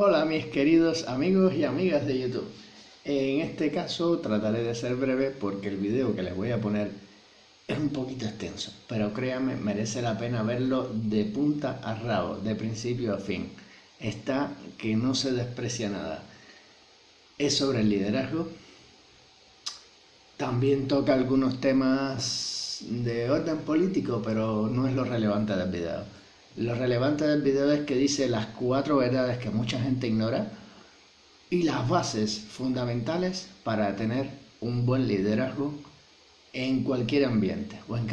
Hola mis queridos amigos y amigas de YouTube. En este caso trataré de ser breve porque el video que les voy a poner es un poquito extenso, pero créanme, merece la pena verlo de punta a rabo, de principio a fin. Está que no se desprecia nada. Es sobre el liderazgo. También toca algunos temas de orden político, pero no es lo relevante del video. Lo relevante del video es que dice las 4 verdades que mucha gente ignora y las bases fundamentales para tener un buen liderazgo en cualquier ambiente o en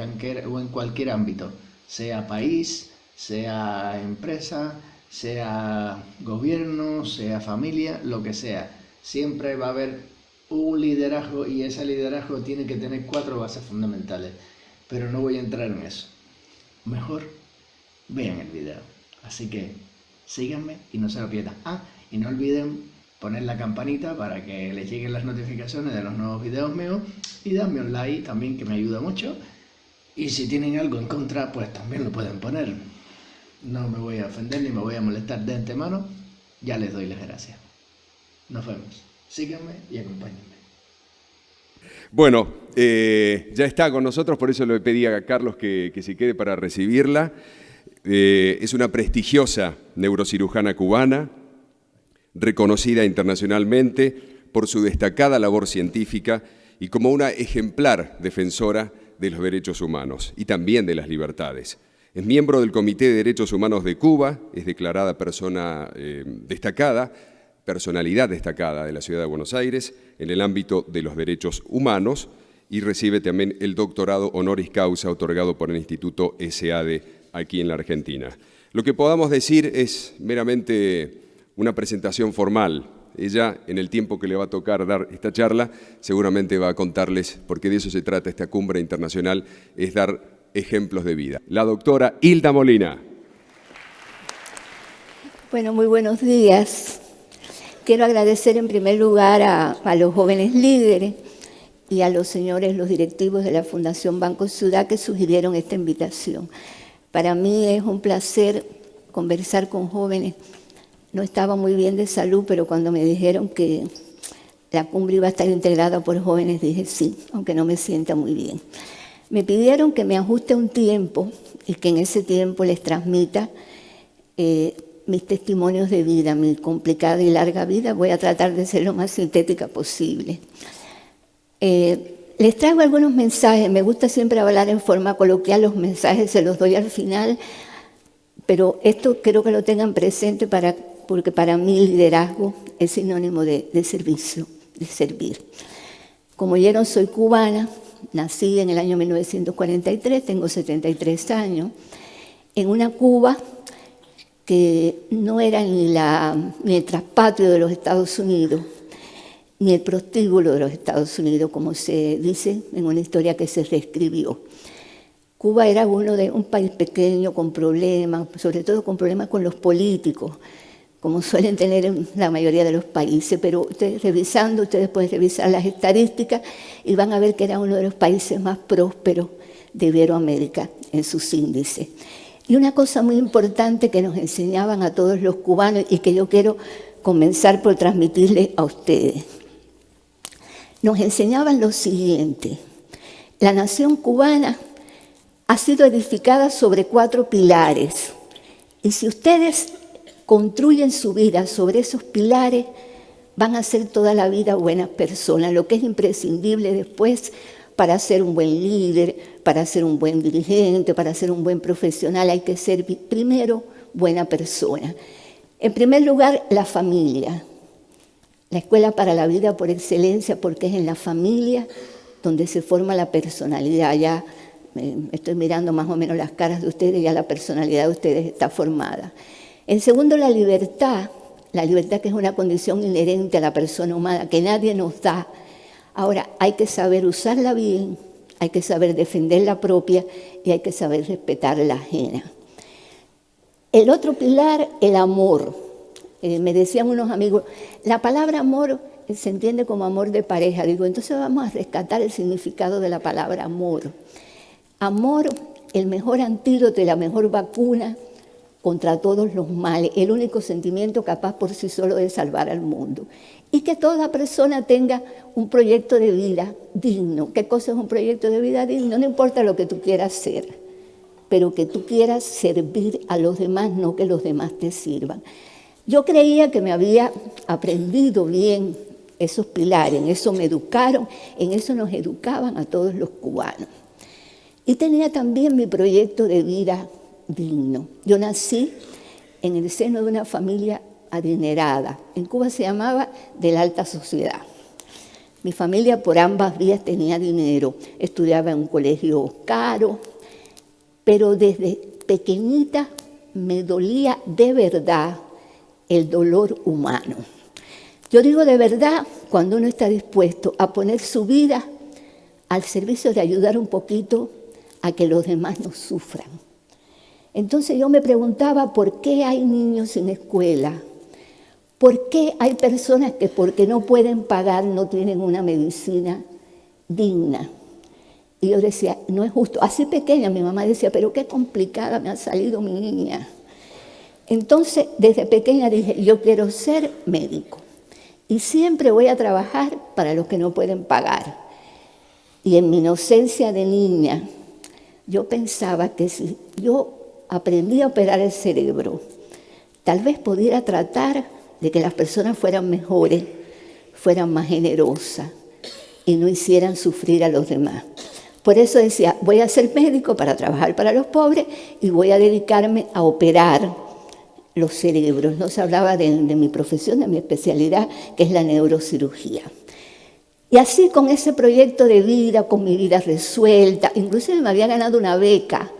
cualquier ámbito, sea país, sea empresa, sea gobierno, sea familia, lo que sea. Siempre va a haber un liderazgo y ese liderazgo tiene que tener 4 bases fundamentales, pero no voy a entrar en eso. Mejor vean el video. Así que síganme y no se lo pierdan. Y no olviden poner la campanita para que les lleguen las notificaciones de los nuevos videos míos y darme un like también, que me ayuda mucho. Y si tienen algo en contra, pues también lo pueden poner. No me voy a ofender ni me voy a molestar de antemano. Ya les doy las gracias. Nos vemos. Síganme y acompáñenme. Bueno, ya está con nosotros, por eso le pedí a Carlos que se quede para recibirla. Es una prestigiosa neurocirujana cubana, reconocida internacionalmente por su destacada labor científica y como una ejemplar defensora de los derechos humanos y también de las libertades. Es miembro del Comité de Derechos Humanos de Cuba, es declarada personalidad destacada de la Ciudad de Buenos Aires en el ámbito de los derechos humanos y recibe también el doctorado honoris causa otorgado por el Instituto SADE aquí en la Argentina. Lo que podamos decir es meramente una presentación formal. Ella, en el tiempo que le va a tocar dar esta charla, seguramente va a contarles, porque de eso se trata esta cumbre internacional, es dar ejemplos de vida. La doctora Hilda Molina. Bueno, muy buenos días. Quiero agradecer en primer lugar a los jóvenes líderes y a los señores, los directivos de la Fundación Banco Ciudad que sugirieron esta invitación. Para mí es un placer conversar con jóvenes. No estaba muy bien de salud, pero cuando me dijeron que la cumbre iba a estar integrada por jóvenes, dije sí, aunque no me sienta muy bien. Me pidieron que me ajuste un tiempo y que en ese tiempo les transmita mis testimonios de vida, mi complicada y larga vida. Voy a tratar de ser lo más sintética posible. Les traigo algunos mensajes. Me gusta siempre hablar en forma coloquial, los mensajes se los doy al final, pero esto quiero que lo tengan presente porque para mí liderazgo es sinónimo de servicio, de servir. Como oyeron, soy cubana, nací en el año 1943, tengo 73 años, en una Cuba que no era ni el traspatrio de los Estados Unidos, ni el prostíbulo de los Estados Unidos, como se dice en una historia que se reescribió. Cuba era un país pequeño con problemas, sobre todo con problemas con los políticos, como suelen tener en la mayoría de los países, pero ustedes pueden revisar las estadísticas y van a ver que era uno de los países más prósperos de Iberoamérica en sus índices. Y una cosa muy importante que nos enseñaban a todos los cubanos y que yo quiero comenzar por transmitirles a ustedes. Nos enseñaban lo siguiente: la nación cubana ha sido edificada sobre 4 pilares, y si ustedes construyen su vida sobre esos pilares, van a ser toda la vida buenas personas, lo que es imprescindible después para ser un buen líder, para ser un buen dirigente, para ser un buen profesional. Hay que ser primero buena persona. En primer lugar, la familia. La escuela para la vida por excelencia, porque es en la familia donde se forma la personalidad. Ya estoy mirando más o menos las caras de ustedes, ya la personalidad de ustedes está formada. En segundo, la libertad que es una condición inherente a la persona humana, que nadie nos da. Ahora, hay que saber usarla bien, hay que saber defender la propia y hay que saber respetar la ajena. El otro pilar, el amor. Me decían unos amigos, la palabra amor se entiende como amor de pareja. Digo, entonces vamos a rescatar el significado de la palabra amor. Amor, el mejor antídoto y la mejor vacuna contra todos los males, el único sentimiento capaz por sí solo de salvar al mundo. Y que toda persona tenga un proyecto de vida digno. ¿Qué cosa es un proyecto de vida digno? No importa lo que tú quieras ser, pero que tú quieras servir a los demás, no que los demás te sirvan. Yo creía que me había aprendido bien esos pilares, en eso me educaron, en eso nos educaban a todos los cubanos. Y tenía también mi proyecto de vida digno. Yo nací en el seno de una familia adinerada. En Cuba se llamaba de la alta sociedad. Mi familia por ambas vías tenía dinero. Estudiaba en un colegio caro, pero desde pequeñita me dolía de verdad el dolor humano. Yo digo de verdad cuando uno está dispuesto a poner su vida al servicio de ayudar un poquito a que los demás no sufran. Entonces yo me preguntaba por qué hay niños sin escuela, por qué hay personas que porque no pueden pagar no tienen una medicina digna. Y yo decía, no es justo. Así pequeña mi mamá decía, pero qué complicada me ha salido mi niña. Entonces desde pequeña dije, yo quiero ser médico y siempre voy a trabajar para los que no pueden pagar. Y en mi inocencia de niña, yo pensaba que si yo aprendí a operar el cerebro, tal vez pudiera tratar de que las personas fueran mejores, fueran más generosas y no hicieran sufrir a los demás. Por eso decía, voy a ser médico para trabajar para los pobres y voy a dedicarme a operar los cerebros. No se hablaba de mi profesión, de mi especialidad, que es la neurocirugía. Y así con ese proyecto de vida, con mi vida resuelta, inclusive me había ganado una beca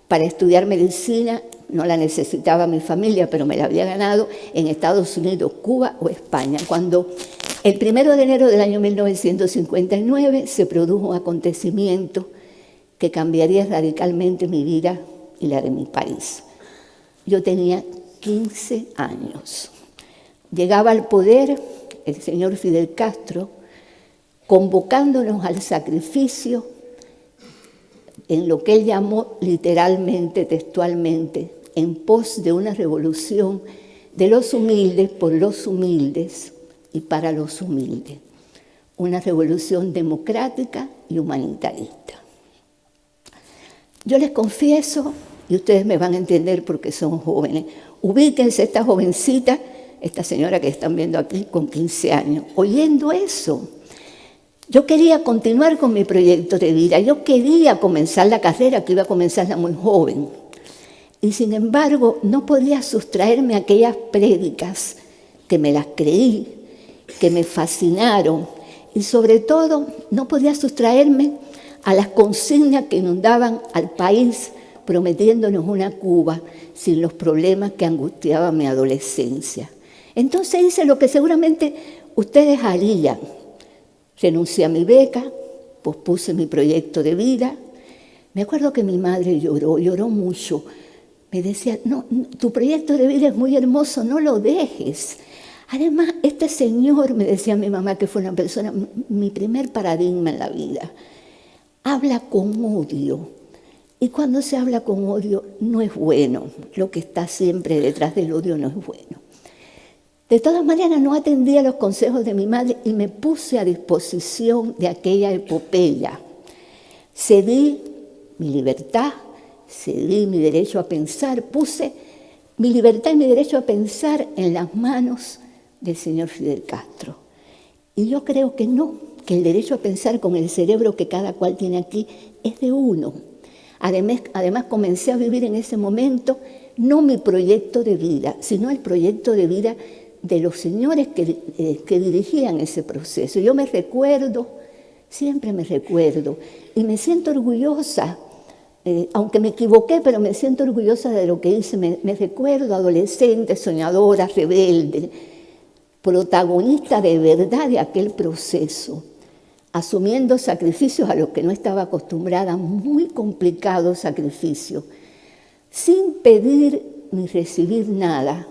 para estudiar medicina, no la necesitaba mi familia, pero me la había ganado en Estados Unidos, Cuba o España. Cuando el 1 de enero del año 1959 se produjo un acontecimiento que cambiaría radicalmente mi vida y la de mi país. Yo tenía 15 años. Llegaba al poder el señor Fidel Castro, convocándonos al sacrificio en lo que él llamó literalmente, textualmente, en pos de una revolución de los humildes por los humildes y para los humildes. Una revolución democrática y humanitarista. Yo les confieso, y ustedes me van a entender porque son jóvenes, ubíquense esta jovencita, esta señora que están viendo aquí con 15 años, oyendo eso. Yo quería continuar con mi proyecto de vida, yo quería comenzar la carrera, que iba a comenzarla muy joven. Y sin embargo, no podía sustraerme a aquellas prédicas que me las creí, que me fascinaron. Y sobre todo, no podía sustraerme a las consignas que inundaban al país, prometiéndonos una Cuba sin los problemas que angustiaban mi adolescencia. Entonces hice lo que seguramente ustedes harían. Renuncié a mi beca, pospuse mi proyecto de vida. Me acuerdo que mi madre lloró mucho. Me decía, no, tu proyecto de vida es muy hermoso, no lo dejes. Además, este señor, me decía mi mamá, que fue una persona, mi primer paradigma en la vida, habla con odio. Y cuando se habla con odio, no es bueno. Lo que está siempre detrás del odio no es bueno. De todas maneras, no atendí a los consejos de mi madre y me puse a disposición de aquella epopeya. Cedí mi libertad, cedí mi derecho a pensar, puse mi libertad y mi derecho a pensar en las manos del señor Fidel Castro. Y yo creo que no, que el derecho a pensar con el cerebro que cada cual tiene aquí es de uno. Además comencé a vivir en ese momento no mi proyecto de vida, sino el proyecto de vida de los señores que dirigían ese proceso. Yo me recuerdo, siempre me recuerdo, y me siento orgullosa, aunque me equivoqué, pero me siento orgullosa de lo que hice. Me recuerdo adolescente, soñadora, rebelde, protagonista de verdad de aquel proceso, asumiendo sacrificios a los que no estaba acostumbrada, muy complicados sacrificios, sin pedir ni recibir nada,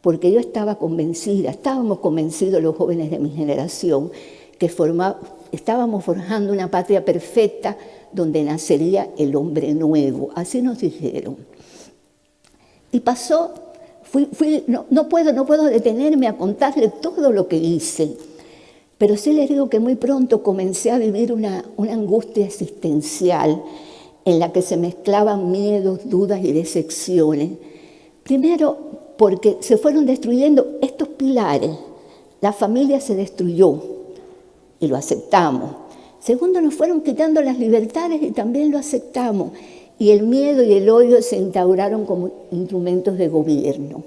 porque yo estaba convencida, estábamos convencidos los jóvenes de mi generación, que estábamos forjando una patria perfecta donde nacería el hombre nuevo, así nos dijeron. Y pasó, no puedo detenerme a contarle todo lo que hice, pero sí les digo que muy pronto comencé a vivir una angustia existencial en la que se mezclaban miedos, dudas y decepciones. Primero, porque se fueron destruyendo estos pilares. La familia se destruyó y lo aceptamos. Segundo, nos fueron quitando las libertades y también lo aceptamos. Y el miedo y el odio se instauraron como instrumentos de gobierno.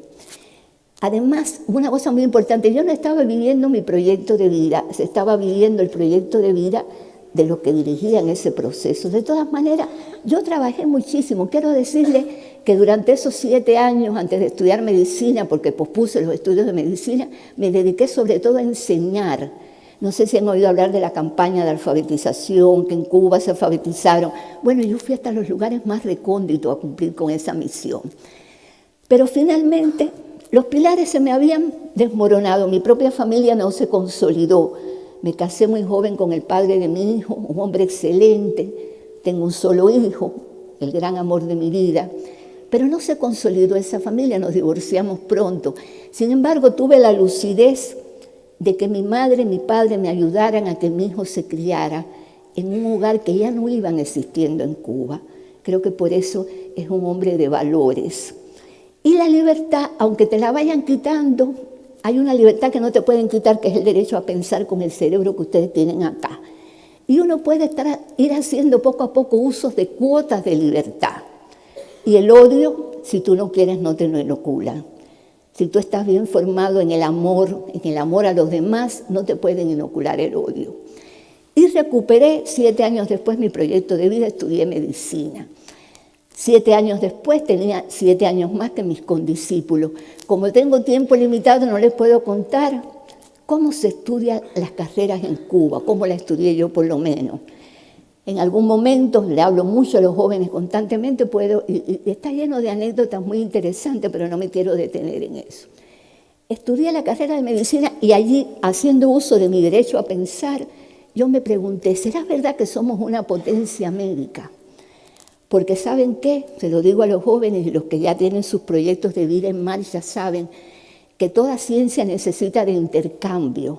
Además, una cosa muy importante, yo no estaba viviendo mi proyecto de vida, se estaba viviendo el proyecto de vida de los que dirigían ese proceso. De todas maneras, yo trabajé muchísimo. Quiero decirles que durante esos 7 años, antes de estudiar medicina, porque pospuse los estudios de medicina, me dediqué sobre todo a enseñar. No sé si han oído hablar de la campaña de alfabetización, que en Cuba se alfabetizaron. Bueno, yo fui hasta los lugares más recónditos a cumplir con esa misión. Pero finalmente, los pilares se me habían desmoronado, mi propia familia no se consolidó. Me casé muy joven con el padre de mi hijo, un hombre excelente, tengo un solo hijo, el gran amor de mi vida, pero no se consolidó esa familia, nos divorciamos pronto. Sin embargo, tuve la lucidez de que mi madre y mi padre me ayudaran a que mi hijo se criara en un hogar que ya no iban existiendo en Cuba. Creo que por eso es un hombre de valores. Y la libertad, aunque te la vayan quitando, hay una libertad que no te pueden quitar, que es el derecho a pensar con el cerebro que ustedes tienen acá. Y uno puede ir haciendo poco a poco usos de cuotas de libertad. Y el odio, si tú no quieres, no te lo inoculan. Si tú estás bien formado en el amor a los demás, no te pueden inocular el odio. Y recuperé 7 años después mi proyecto de vida, estudié medicina. 7 años después tenía 7 años más que mis condiscípulos. Como tengo tiempo limitado, no les puedo contar cómo se estudian las carreras en Cuba, cómo la estudié yo por lo menos. En algún momento, le hablo mucho a los jóvenes constantemente, y está lleno de anécdotas muy interesantes, pero no me quiero detener en eso. Estudié la carrera de medicina y allí, haciendo uso de mi derecho a pensar, yo me pregunté, ¿será verdad que somos una potencia médica? Porque ¿saben qué? Se lo digo a los jóvenes y los que ya tienen sus proyectos de vida en marcha saben que toda ciencia necesita de intercambio,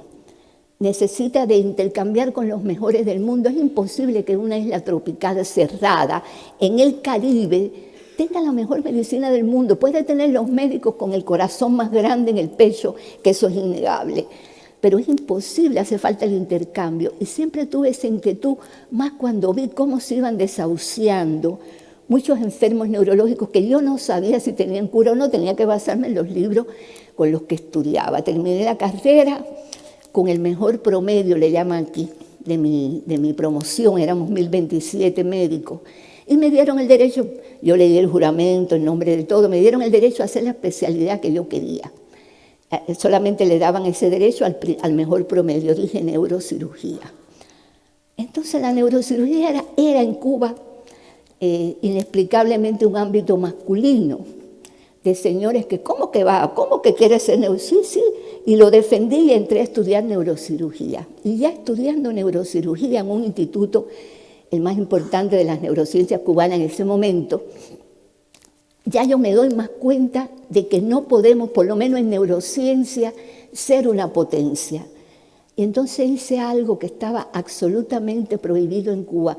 necesita de intercambiar con los mejores del mundo. Es imposible que una isla tropical cerrada en el Caribe tenga la mejor medicina del mundo. Puede tener los médicos con el corazón más grande en el pecho, que eso es innegable. Pero es imposible, hace falta el intercambio. Y siempre tuve esa inquietud, más cuando vi cómo se iban desahuciando muchos enfermos neurológicos que yo no sabía si tenían cura o no, tenía que basarme en los libros con los que estudiaba. Terminé la carrera con el mejor promedio, le llaman aquí, de mi promoción, éramos 1027 médicos. Y me dieron el derecho, yo le di el juramento en nombre de todo, me dieron el derecho a hacer la especialidad que yo quería. Solamente le daban ese derecho al mejor promedio, dije neurocirugía. Entonces la neurocirugía era en Cuba inexplicablemente un ámbito masculino, de señores que, ¿cómo que va? ¿Cómo que quiere ser neurocirugía? Sí, y lo defendí y entré a estudiar neurocirugía. Y ya estudiando neurocirugía en un instituto, el más importante de las neurociencias cubanas en ese momento, ya yo me doy más cuenta de que no podemos, por lo menos en neurociencia, ser una potencia. Y entonces hice algo que estaba absolutamente prohibido en Cuba.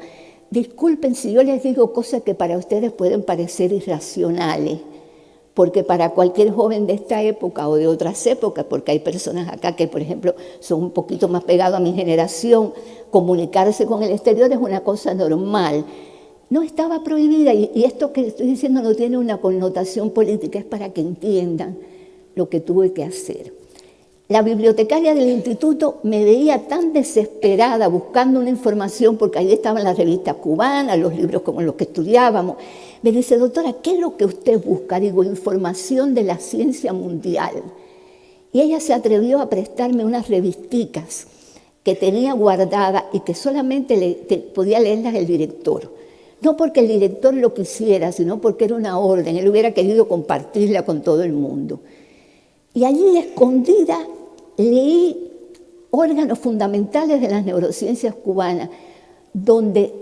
Disculpen si yo les digo cosas que para ustedes pueden parecer irracionales, porque para cualquier joven de esta época o de otras épocas, porque hay personas acá que, por ejemplo, son un poquito más pegados a mi generación, comunicarse con el exterior es una cosa normal. No estaba prohibida, y esto que estoy diciendo no tiene una connotación política, es para que entiendan lo que tuve que hacer. La bibliotecaria del instituto me veía tan desesperada buscando una información, porque ahí estaban las revistas cubanas, los libros como los que estudiábamos. Me dice, doctora, ¿qué es lo que usted busca? Digo, información de la ciencia mundial. Y ella se atrevió a prestarme unas revisticas que tenía guardadas y que solamente podía leerlas el director. No porque el director lo quisiera, sino porque era una orden. Él hubiera querido compartirla con todo el mundo. Y allí, escondida, leí órganos fundamentales de las neurociencias cubanas, donde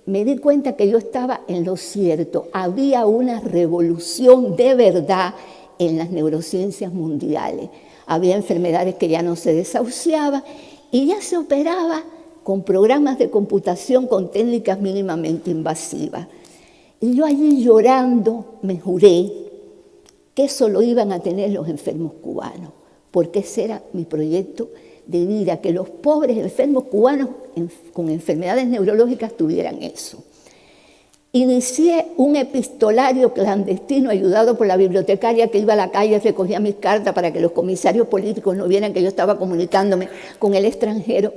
me di cuenta que yo estaba en lo cierto. Había una revolución de verdad en las neurociencias mundiales. Había enfermedades que ya no se desahuciaban y ya se operaba con programas de computación con técnicas mínimamente invasivas. Y yo allí llorando me juré que eso lo iban a tener los enfermos cubanos, porque ese era mi proyecto de vida, que los pobres enfermos cubanos con enfermedades neurológicas tuvieran eso. Inicié un epistolario clandestino ayudado por la bibliotecaria que iba a la calle y recogía mis cartas para que los comisarios políticos no vieran que yo estaba comunicándome con el extranjero.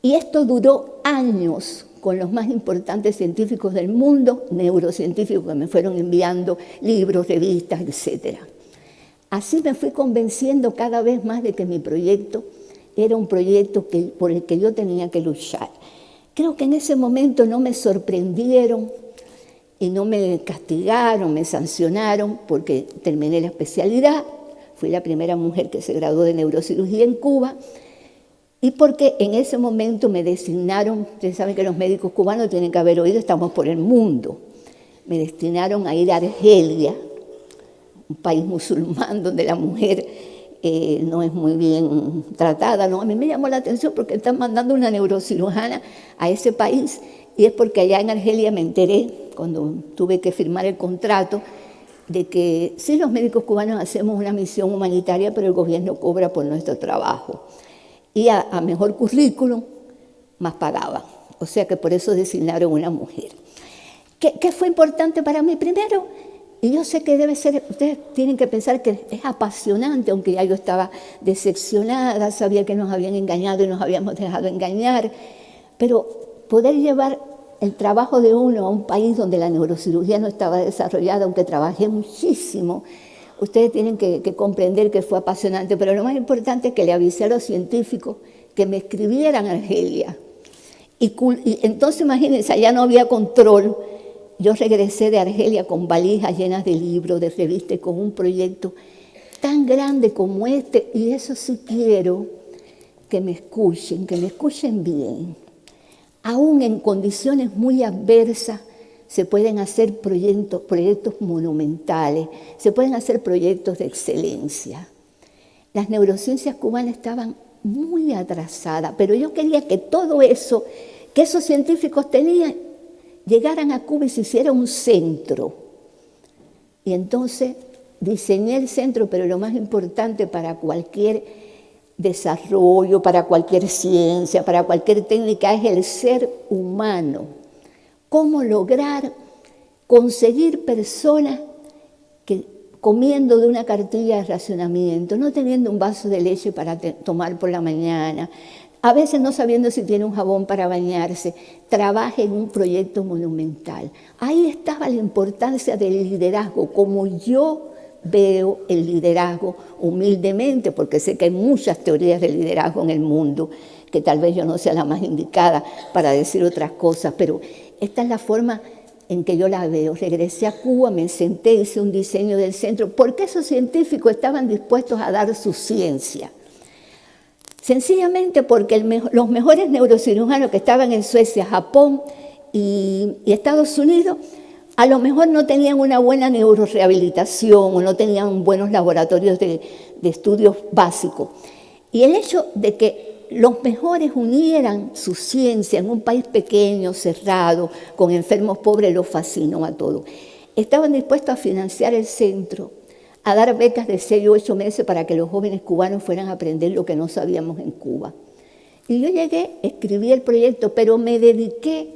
Y esto duró años con los más importantes científicos del mundo, neurocientíficos que me fueron enviando libros, revistas, etc. Así me fui convenciendo cada vez más de que mi proyecto era un proyecto por el que yo tenía que luchar. Creo que en ese momento no me sorprendieron y no me castigaron, me sancionaron porque terminé la especialidad, fui la primera mujer que se graduó de neurocirugía en Cuba, y porque en ese momento me designaron, ustedes saben que los médicos cubanos tienen que haber oído, estamos por el mundo, me destinaron a ir a Argelia, un país musulmán donde la mujer no es muy bien tratada, ¿no? A mí me llamó la atención porque están mandando una neurocirujana a ese país, y es porque allá en Argelia me enteré, cuando tuve que firmar el contrato, de que sí, los médicos cubanos hacemos una misión humanitaria, pero el gobierno cobra por nuestro trabajo. Y a mejor currículum, más pagaba. O sea que por eso designaron una mujer. ¿Qué fue importante para mí? Primero, y yo sé que debe ser, ustedes tienen que pensar que es apasionante, aunque ya yo estaba decepcionada, sabía que nos habían engañado y nos habíamos dejado engañar, pero poder llevar el trabajo de uno a un país donde la neurocirugía no estaba desarrollada, aunque trabajé muchísimo, ustedes tienen que comprender que fue apasionante, pero lo más importante es que le avisé a los científicos que me escribieran a Argelia. Y entonces, imagínense, allá no había control. Yo regresé de Argelia con valijas llenas de libros, de revistas, con un proyecto tan grande como este, y eso sí quiero que me escuchen bien. Aún en condiciones muy adversas se pueden hacer proyectos monumentales, se pueden hacer proyectos de excelencia. Las neurociencias cubanas estaban muy atrasadas, pero yo quería que todo eso que esos científicos tenían llegaran a Cuba y se hiciera un centro. Y entonces diseñé el centro, pero lo más importante para cualquier desarrollo, para cualquier ciencia, para cualquier técnica, es el ser humano. Cómo lograr conseguir personas que comiendo de una cartilla de racionamiento, no teniendo un vaso de leche para tomar por la mañana, a veces no sabiendo si tiene un jabón para bañarse, trabaje en un proyecto monumental. Ahí estaba la importancia del liderazgo, como yo veo el liderazgo humildemente, porque sé que hay muchas teorías de liderazgo en el mundo, que tal vez yo no sea la más indicada para decir otras cosas, pero esta es la forma en que yo la veo. Regresé a Cuba, me senté, hice un diseño del centro, porque esos científicos estaban dispuestos a dar su ciencia. Sencillamente porque los mejores neurocirujanos que estaban en Suecia, Japón y Estados Unidos, a lo mejor no tenían una buena neurorehabilitación o no tenían buenos laboratorios de estudios básicos. Y el hecho de que los mejores unieran su ciencia en un país pequeño, cerrado, con enfermos pobres, los fascinó a todos. Estaban dispuestos a financiar el centro, a dar becas de 6 o 8 meses para que los jóvenes cubanos fueran a aprender lo que no sabíamos en Cuba. Y yo llegué, escribí el proyecto, pero me dediqué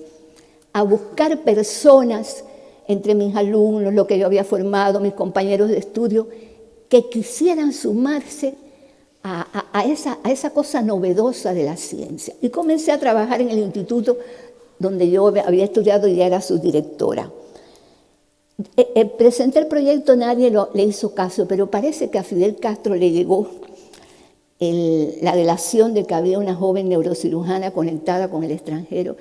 a buscar personas entre mis alumnos, lo que yo había formado, mis compañeros de estudio, que quisieran sumarse a esa cosa novedosa de la ciencia. Y comencé a trabajar en el instituto donde yo había estudiado y ya era su directora. Presenté el proyecto, nadie le hizo caso, pero parece que a Fidel Castro le llegó la delación de que había una joven neurocirujana conectada con el extranjero,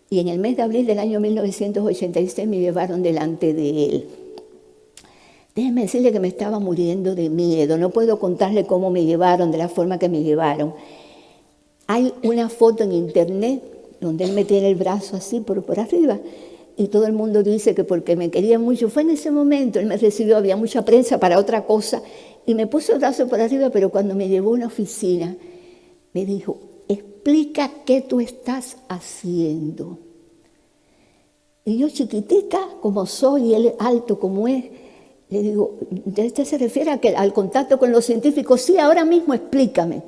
y en el mes de abril del año 1986 me llevaron delante de él. Déjenme decirle que me estaba muriendo de miedo, no puedo contarle cómo me llevaron, de la forma que me llevaron. Hay una foto en internet donde él me tiene el brazo así por arriba, y todo el mundo dice que porque me quería mucho. Fue en ese momento, él me recibió, había mucha prensa para otra cosa, y me puso el brazo por arriba, pero cuando me llevó a una oficina, me dijo, explica qué tú estás haciendo. Y yo chiquitita como soy, y él alto como es, le digo, ¿usted se refiere al contacto con los científicos? Sí, ahora mismo explícame.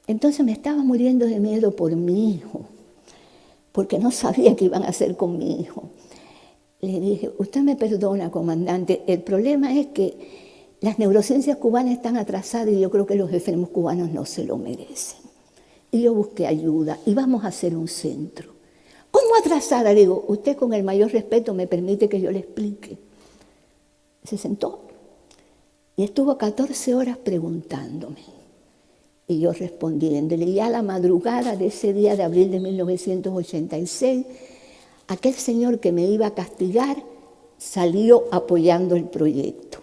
Entonces me estaba muriendo de miedo por mi hijo, porque no sabía qué iban a hacer con mi hijo. Le dije, usted me perdona, comandante, el problema es que las neurociencias cubanas están atrasadas y yo creo que los enfermos cubanos no se lo merecen. Y yo busqué ayuda y vamos a hacer un centro. ¿Cómo atrasada? Le digo, usted con el mayor respeto me permite que yo le explique. Se sentó y estuvo 14 horas preguntándome. Y yo respondiéndole, y a la madrugada de ese día de abril de 1986, aquel señor que me iba a castigar salió apoyando el proyecto.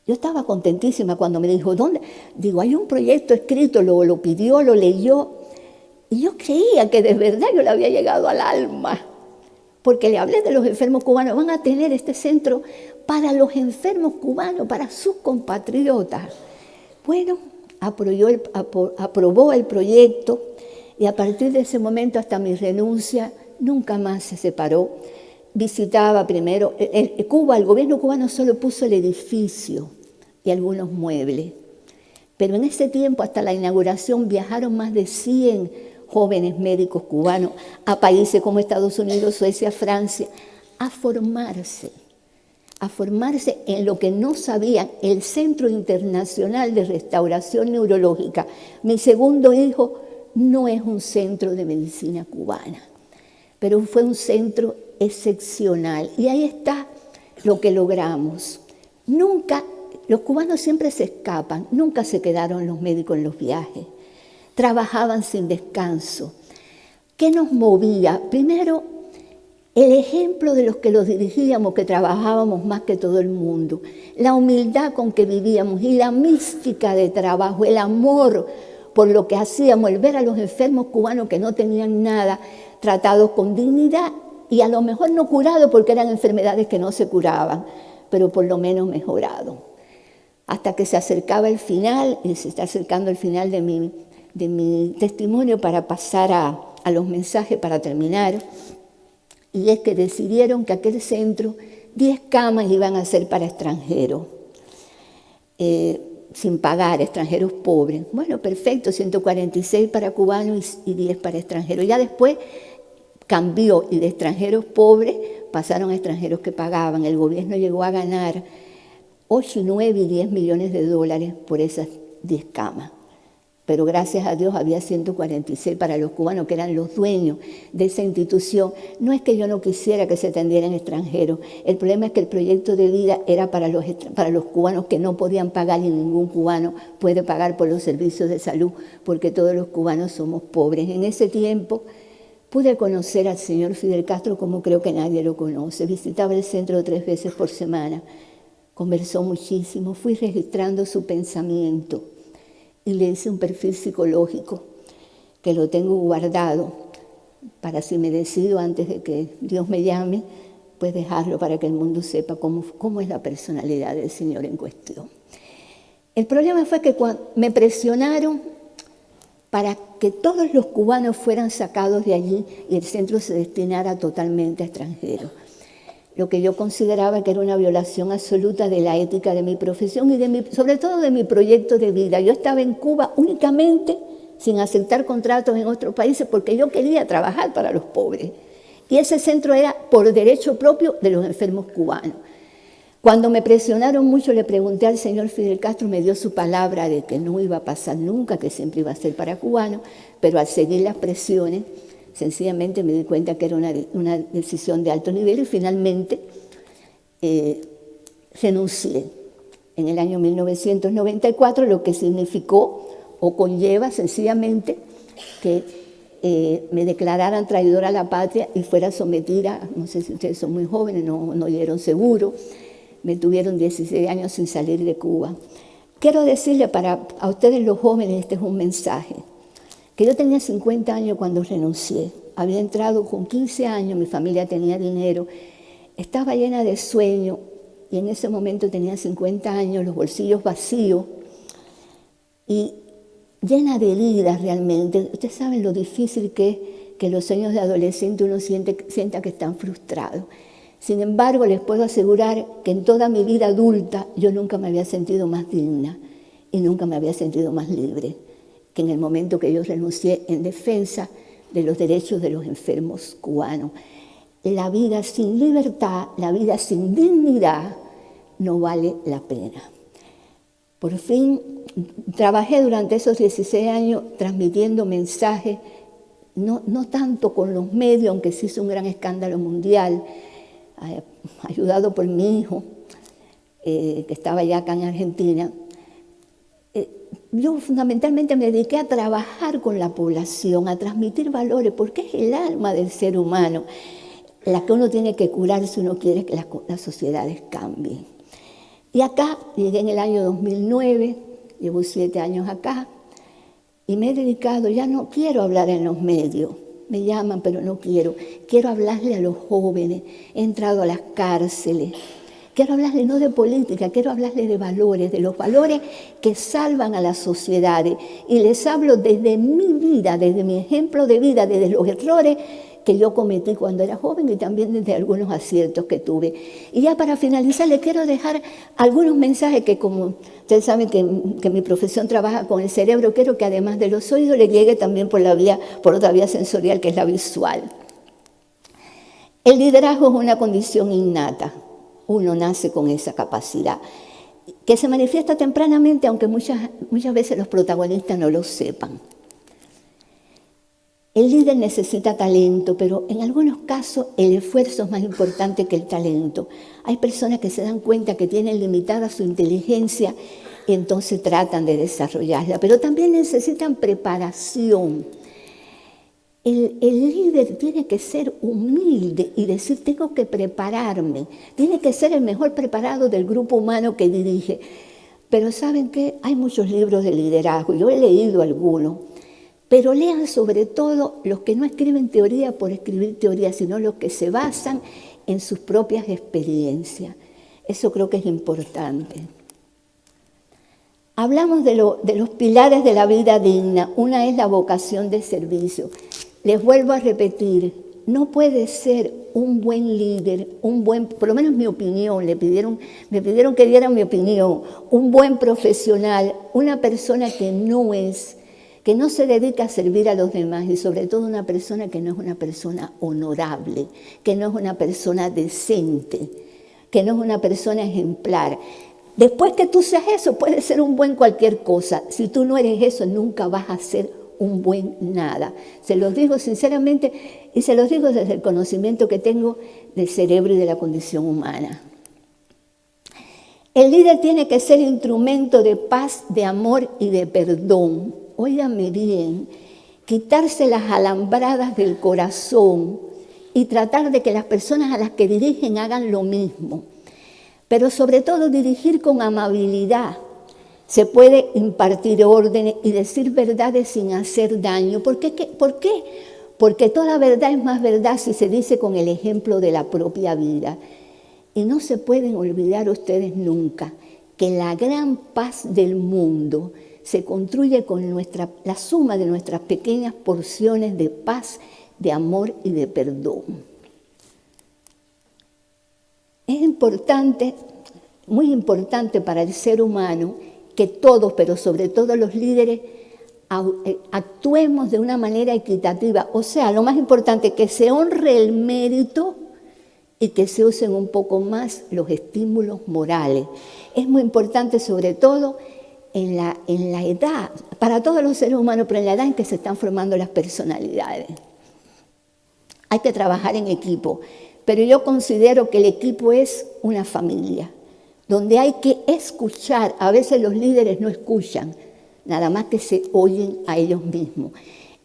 Yo estaba contentísima cuando me dijo, ¿dónde? Digo, hay un proyecto escrito, lo pidió, lo leyó, y yo creía que de verdad yo le había llegado al alma, porque le hablé de los enfermos cubanos, van a tener este centro para los enfermos cubanos, para sus compatriotas. Bueno, aprobó el proyecto y a partir de ese momento hasta mi renuncia nunca más se separó. Visitaba primero, el gobierno cubano solo puso el edificio y algunos muebles, pero en ese tiempo hasta la inauguración viajaron más de 100 jóvenes médicos cubanos a países como Estados Unidos, Suecia, Francia, a formarse en lo que no sabían, el Centro Internacional de Restauración Neurológica. Mi segundo hijo no es un centro de medicina cubana, pero fue un centro excepcional. Y ahí está lo que logramos. Nunca, los cubanos siempre se escapan, nunca se quedaron los médicos en los viajes, trabajaban sin descanso. ¿Qué nos movía? Primero, el ejemplo de los que los dirigíamos, que trabajábamos más que todo el mundo, la humildad con que vivíamos y la mística de trabajo, el amor por lo que hacíamos, el ver a los enfermos cubanos que no tenían nada, tratados con dignidad y a lo mejor no curados porque eran enfermedades que no se curaban, pero por lo menos mejorados. Hasta que se acercaba el final, y se está acercando el final de mi testimonio para pasar a los mensajes para terminar. Y es que decidieron que aquel centro, 10 camas iban a ser para extranjeros, sin pagar, extranjeros pobres. Bueno, perfecto, 146 para cubanos y 10 para extranjeros. Ya después cambió y de extranjeros pobres pasaron a extranjeros que pagaban. El gobierno llegó a ganar 8, 9 y 10 millones de dólares por esas 10 camas. Pero gracias a Dios había 146 para los cubanos, que eran los dueños de esa institución. No es que yo no quisiera que se atendieran extranjeros, el problema es que el proyecto de vida era para los cubanos que no podían pagar, y ningún cubano puede pagar por los servicios de salud, porque todos los cubanos somos pobres. En ese tiempo pude conocer al señor Fidel Castro como creo que nadie lo conoce. Visitaba el centro 3 veces por semana, conversó muchísimo, fui registrando su pensamiento. Y le hice un perfil psicológico que lo tengo guardado para, si me decido antes de que Dios me llame, pues dejarlo para que el mundo sepa cómo es la personalidad del señor en cuestión. El problema fue que me presionaron para que todos los cubanos fueran sacados de allí y el centro se destinara totalmente a extranjeros. Lo que yo consideraba que era una violación absoluta de la ética de mi profesión y sobre todo de mi proyecto de vida. Yo estaba en Cuba únicamente sin aceptar contratos en otros países porque yo quería trabajar para los pobres. Y ese centro era por derecho propio de los enfermos cubanos. Cuando me presionaron mucho, le pregunté al señor Fidel Castro, me dio su palabra de que no iba a pasar nunca, que siempre iba a ser para cubanos, pero al seguir las presiones, sencillamente me di cuenta que era una decisión de alto nivel y finalmente renuncié en el año 1994, lo que significó o conlleva sencillamente que me declararan traidora a la patria y fuera sometida, no sé si ustedes son muy jóvenes, no dieron seguro, me tuvieron 16 años sin salir de Cuba. Quiero decirle a ustedes los jóvenes, este es un mensaje. que yo tenía 50 años cuando renuncié. Había entrado con 15 años, mi familia tenía dinero, estaba llena de sueño y en ese momento tenía 50 años, los bolsillos vacíos y llena de heridas realmente. Ustedes saben lo difícil que es que los sueños de adolescente uno sienta que están frustrados. Sin embargo, les puedo asegurar que en toda mi vida adulta yo nunca me había sentido más digna y nunca me había sentido más libre que en el momento que yo renuncié en defensa de los derechos de los enfermos cubanos. La vida sin libertad, la vida sin dignidad, no vale la pena. Por fin, trabajé durante esos 16 años transmitiendo mensajes, no tanto con los medios, aunque se hizo un gran escándalo mundial, ayudado por mi hijo, que estaba ya acá en Argentina. Yo fundamentalmente me dediqué a trabajar con la población, a transmitir valores, porque es el alma del ser humano la que uno tiene que curar si uno quiere que las sociedades cambien. Y acá llegué en el año 2009, llevo 7 años acá, y me he dedicado, ya no quiero hablar en los medios, me llaman pero no quiero hablarle a los jóvenes, he entrado a las cárceles, quiero hablarle no de política, quiero hablarle de valores, de los valores que salvan a las sociedades. Y les hablo desde mi vida, desde mi ejemplo de vida, desde los errores que yo cometí cuando era joven y también desde algunos aciertos que tuve. Y ya para finalizar, les quiero dejar algunos mensajes que, como ustedes saben que mi profesión trabaja con el cerebro, quiero que además de los oídos le llegue también por otra vía sensorial, que es la visual. El liderazgo es una condición innata. Uno nace con esa capacidad, que se manifiesta tempranamente, aunque muchas veces los protagonistas no lo sepan. El líder necesita talento, pero en algunos casos el esfuerzo es más importante que el talento. Hay personas que se dan cuenta que tienen limitada su inteligencia y entonces tratan de desarrollarla, pero también necesitan preparación. El líder tiene que ser humilde y decir, tengo que prepararme, tiene que ser el mejor preparado del grupo humano que dirige. Pero ¿saben qué? Hay muchos libros de liderazgo, yo he leído algunos, pero lean sobre todo los que no escriben teoría por escribir teoría, sino los que se basan en sus propias experiencias. Eso creo que es importante. Hablamos de los pilares de la vida digna. Una es la vocación de servicio. Les vuelvo a repetir, no puede ser un buen líder, por lo menos mi opinión, me pidieron que diera mi opinión, un buen profesional, una persona que no se dedica a servir a los demás y sobre todo una persona que no es una persona honorable, que no es una persona decente, que no es una persona ejemplar. Después que tú seas eso, puedes ser un buen cualquier cosa. Si tú no eres eso, nunca vas a ser un buen nada. Se los digo sinceramente y se los digo desde el conocimiento que tengo del cerebro y de la condición humana. El líder tiene que ser instrumento de paz, de amor y de perdón. Óigame bien, quitarse las alambradas del corazón y tratar de que las personas a las que dirigen hagan lo mismo. Pero sobre todo dirigir con amabilidad. Se puede impartir órdenes y decir verdades sin hacer daño. ¿Por qué? Porque toda verdad es más verdad si se dice con el ejemplo de la propia vida. Y no se pueden olvidar ustedes nunca que la gran paz del mundo se construye con la suma de nuestras pequeñas porciones de paz, de amor y de perdón. Es importante, muy importante para el ser humano, que todos, pero sobre todo los líderes, actuemos de una manera equitativa. O sea, lo más importante, que se honre el mérito y que se usen un poco más los estímulos morales. Es muy importante, sobre todo, en la edad, para todos los seres humanos, pero en la edad en que se están formando las personalidades. Hay que trabajar en equipo, pero yo considero que el equipo es una familia, donde hay que escuchar. A veces los líderes no escuchan, nada más que se oyen a ellos mismos.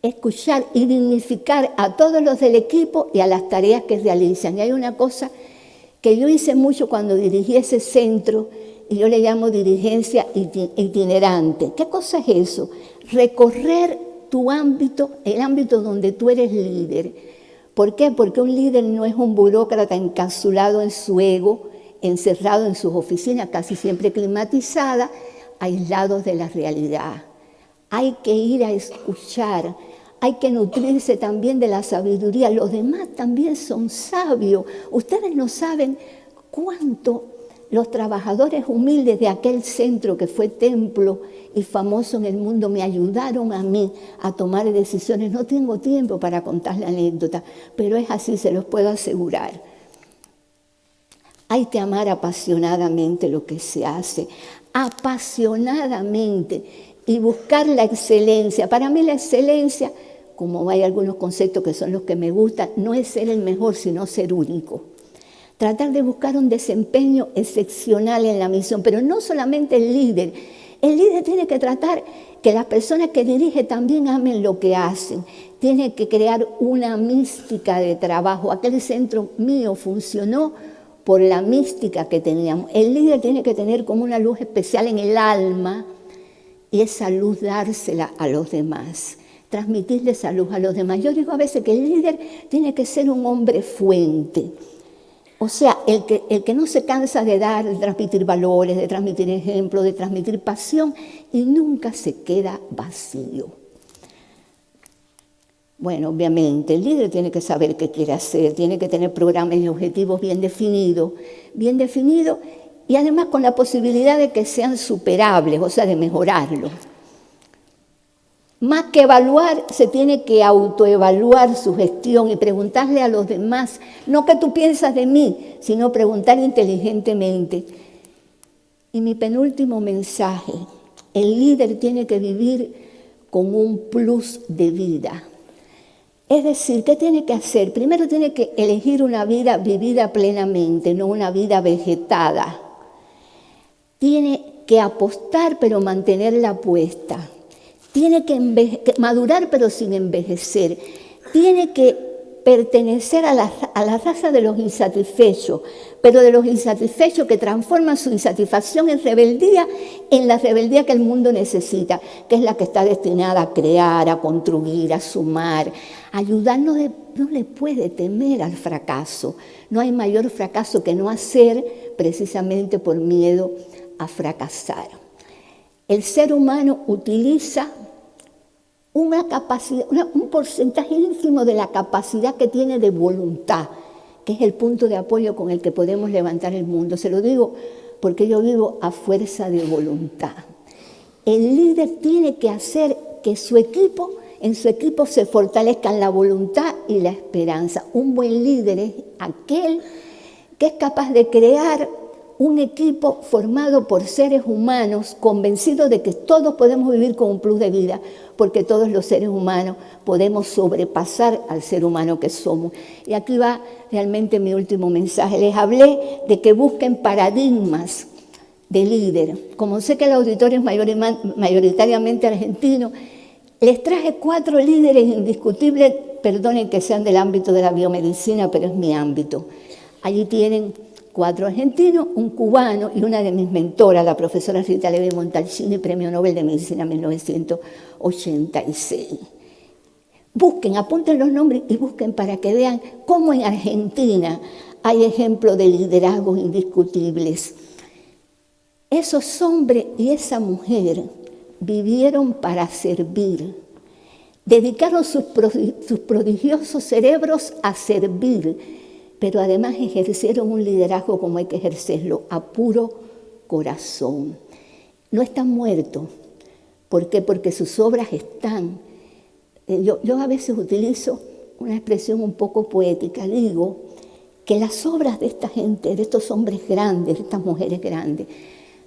Escuchar y dignificar a todos los del equipo y a las tareas que realizan. Y hay una cosa que yo hice mucho cuando dirigí ese centro, y yo le llamo dirigencia itinerante. ¿Qué cosa es eso? Recorrer tu ámbito, el ámbito donde tú eres líder. ¿Por qué? Porque un líder no es un burócrata encapsulado en su ego, encerrado en sus oficinas, casi siempre climatizadas, aislados de la realidad. Hay que ir a escuchar, hay que nutrirse también de la sabiduría. Los demás también son sabios. Ustedes no saben cuánto los trabajadores humildes de aquel centro que fue templo y famoso en el mundo me ayudaron a mí a tomar decisiones. No tengo tiempo para contar la anécdota, pero es así, se los puedo asegurar. Hay que amar apasionadamente lo que se hace, apasionadamente, y buscar la excelencia. Para mí la excelencia, como hay algunos conceptos que son los que me gustan, no es ser el mejor, sino ser único. Tratar de buscar un desempeño excepcional en la misión, pero no solamente el líder tiene que tratar que las personas que dirige también amen lo que hacen. Tiene que crear una mística de trabajo. Aquel centro mío funcionó por la mística que teníamos. El líder tiene que tener como una luz especial en el alma y esa luz dársela a los demás, transmitirle esa luz a los demás. Yo digo a veces que el líder tiene que ser un hombre fuente. O sea, el que no se cansa de dar, de transmitir valores, de transmitir ejemplos, de transmitir pasión y nunca se queda vacío. Bueno, obviamente, el líder tiene que saber qué quiere hacer, tiene que tener programas y objetivos bien definidos y además con la posibilidad de que sean superables, o sea, de mejorarlos. Más que evaluar, se tiene que autoevaluar su gestión y preguntarle a los demás, no qué tú piensas de mí, sino preguntar inteligentemente. Y mi penúltimo mensaje, el líder tiene que vivir con un plus de vida. Es decir, ¿qué tiene que hacer? Primero tiene que elegir una vida vivida plenamente, no una vida vegetada. Tiene que apostar, pero mantener la apuesta. Tiene que madurar pero sin envejecer. Tiene que pertenecer a la raza de los insatisfechos, pero de los insatisfechos que transforman su insatisfacción en la rebeldía que el mundo necesita, que es la que está destinada a crear, a construir, a sumar, a ayudar. No le puede temer al fracaso. No hay mayor fracaso que no hacer precisamente por miedo a fracasar. El ser humano utiliza una capacidad, un porcentaje ínfimo de la capacidad que tiene de voluntad, que es el punto de apoyo con el que podemos levantar el mundo. Se lo digo porque yo vivo a fuerza de voluntad. El líder tiene que hacer que en su equipo se fortalezcan la voluntad y la esperanza. Un buen líder es aquel que es capaz de crear un equipo formado por seres humanos convencidos de que todos podemos vivir con un plus de vida, porque todos los seres humanos podemos sobrepasar al ser humano que somos. Y aquí va realmente mi último mensaje. Les hablé de que busquen paradigmas de líder. Como sé que el auditorio es mayoritariamente argentino, les traje 4 líderes indiscutibles, perdonen que sean del ámbito de la biomedicina, pero es mi ámbito. Allí tienen 4 argentinos, un cubano y una de mis mentoras, la profesora Rita Levi Montalcini, Premio Nobel de Medicina 1986. Busquen, apunten los nombres y busquen para que vean cómo en Argentina hay ejemplos de liderazgos indiscutibles. Esos hombres y esa mujer vivieron para servir, dedicaron sus prodigiosos cerebros a servir, pero además ejercieron un liderazgo como hay que ejercerlo, a puro corazón. No están muertos. ¿Por qué? Porque sus obras están. Yo a veces utilizo una expresión un poco poética. Digo que las obras de esta gente, de estos hombres grandes, de estas mujeres grandes,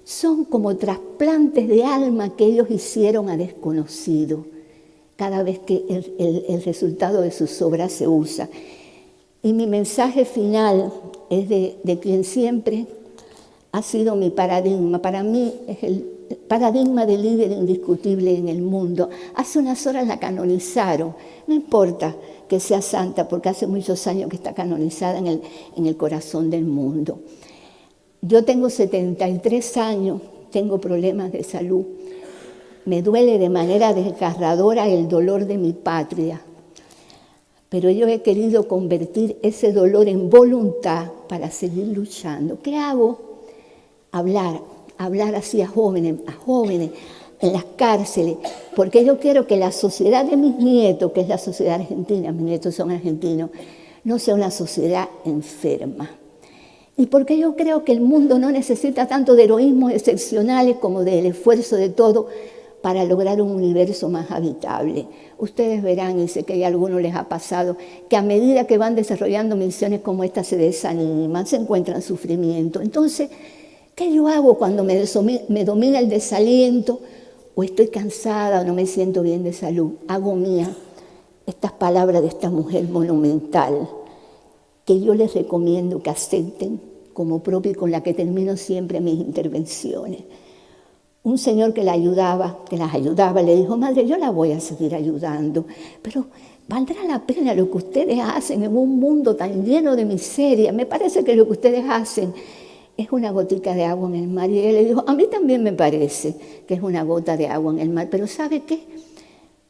son como trasplantes de alma que ellos hicieron a desconocidos cada vez que el resultado de sus obras se usa. Y mi mensaje final es de quien siempre ha sido mi paradigma. Para mí es el paradigma de líder indiscutible en el mundo. Hace unas horas la canonizaron. No importa que sea santa, porque hace muchos años que está canonizada en el corazón del mundo. Yo tengo 73 años, tengo problemas de salud. me duele de manera desgarradora el dolor de mi patria, pero yo he querido convertir ese dolor en voluntad para seguir luchando. ¿Qué hago? Hablar así a jóvenes en las cárceles, porque yo quiero que la sociedad de mis nietos, que es la sociedad argentina, mis nietos son argentinos, no sea una sociedad enferma. Y porque yo creo que el mundo no necesita tanto de heroísmos excepcionales como del esfuerzo de todos para lograr un universo más habitable. Ustedes verán, y sé que a algunos les ha pasado, que a medida que van desarrollando misiones como esta se desaniman, se encuentran sufrimiento. Entonces, ¿qué yo hago cuando me domina el desaliento o estoy cansada o no me siento bien de salud? Hago mía estas palabras de esta mujer monumental que yo les recomiendo que acepten como propio y con la que termino siempre mis intervenciones. Un señor que las ayudaba, le dijo: madre, yo la voy a seguir ayudando, pero ¿valdrá la pena lo que ustedes hacen en un mundo tan lleno de miseria? Me parece que lo que ustedes hacen es una gotica de agua en el mar. Y él le dijo: a mí también me parece que es una gota de agua en el mar, pero ¿sabe qué?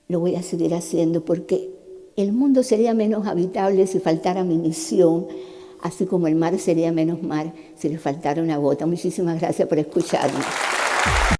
Lo voy a seguir haciendo porque el mundo sería menos habitable si faltara mi misión, así como el mar sería menos mar si le faltara una gota. Muchísimas gracias por escucharme.